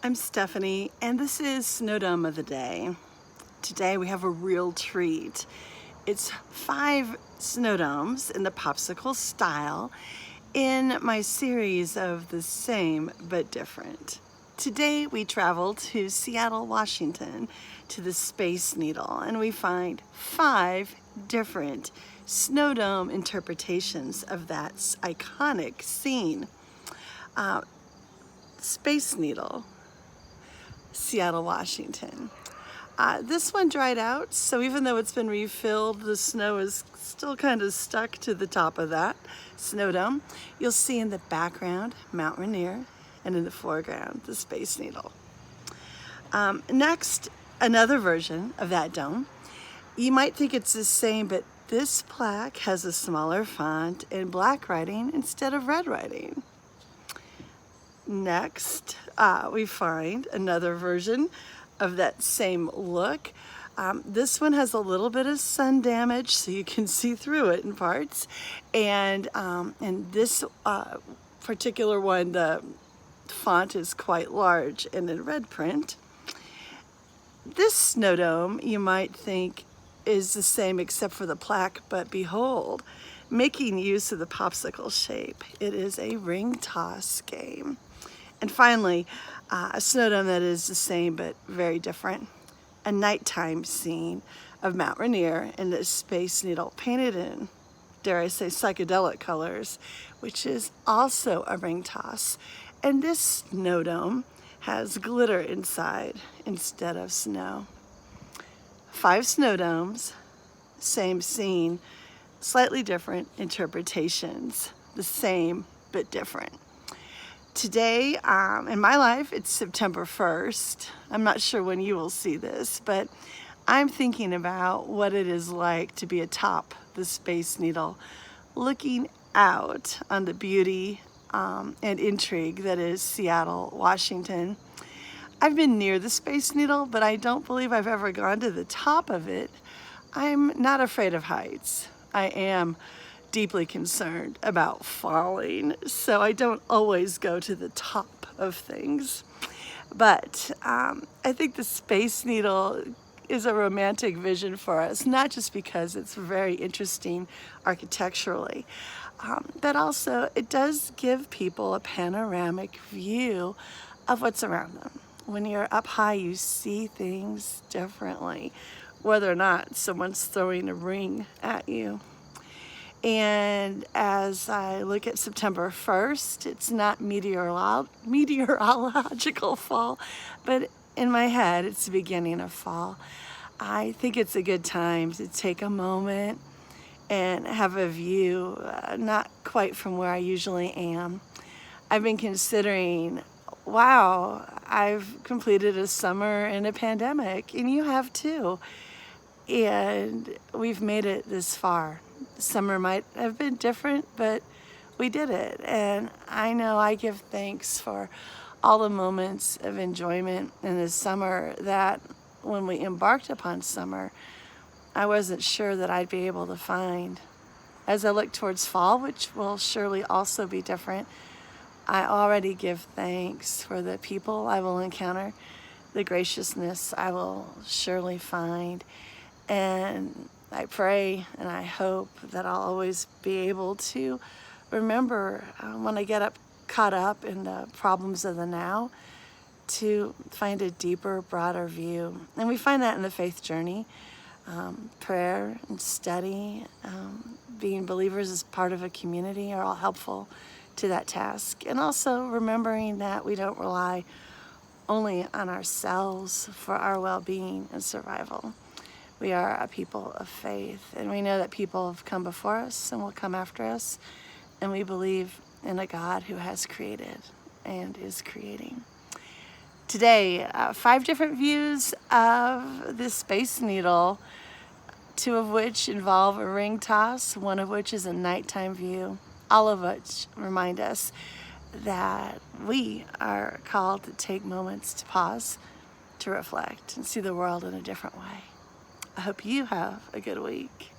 I'm Stephanie, and this is Snowdome of the Day. Today we have a real treat. It's 5 snowdomes in the popsicle style in my series of the same but different. Today we travel to Seattle, Washington, to the Space Needle, and we find 5 different snowdome interpretations of that iconic scene. Space Needle, Seattle, Washington. This one dried out, so even though it's been refilled, the snow is still kind of stuck to the top of that snowdome. You'll see in the background Mount Rainier, and in the foreground the Space Needle. Next, another version of that dome. You might think it's the same, but this plaque has a smaller font and black writing instead of red writing. Next, we find another version of that same look. This one has a little bit of sun damage, so you can see through it in parts. And this particular one, the font is quite large and in red print. This snowdome, you might think, is the same except for the plaque, but behold, making use of the popsicle shape, it is a ring toss game. And finally, a snowdome that is the same but very different. A nighttime scene of Mount Rainier and the Space Needle painted in, dare I say, psychedelic colors, which is also a ring toss. And this snowdome has glitter inside instead of snow. 5 snowdomes, same scene, slightly different interpretations, the same but different. Today, in my life, it's September 1st. I'm not sure when you will see this, but I'm thinking about what it is like to be atop the Space Needle, looking out on the beauty and intrigue that is Seattle, Washington. I've been near the Space Needle, but I don't believe I've ever gone to the top of it. I'm not afraid of heights. I am deeply concerned about falling, so I don't always go to the top of things. But I think the Space Needle is a romantic vision for us, not just because it's very interesting architecturally, but also it does give people a panoramic view of what's around them. When you're up high, you see things differently, whether or not someone's throwing a ring at you. And as I look at September 1st, it's not meteorological fall, but in my head, it's the beginning of fall. I think it's a good time to take a moment and have a view, not quite from where I usually am. I've been considering, wow, I've completed a summer in a pandemic, and you have too. And we've made it this far. Summer might have been different, but we did it. And I know I give thanks for all the moments of enjoyment in the summer that when we embarked upon summer, I wasn't sure that I'd be able to find. As I look towards fall, which will surely also be different, I already give thanks for the people I will encounter, the graciousness I will surely find. And I pray and I hope that I'll always be able to remember when I get caught up in the problems of the now, to find a deeper, broader view. And we find that in the faith journey. Prayer and study, being believers as part of a community are all helpful to that task. And also remembering that we don't rely only on ourselves for our well-being and survival. We are a people of faith, and we know that people have come before us and will come after us, and we believe in a God who has created and is creating. Today, 5 different views of the Space Needle, 2 of which involve a ring toss, 1 of which is a nighttime view, all of which remind us that we are called to take moments to pause, to reflect, and see the world in a different way. I hope you have a good week.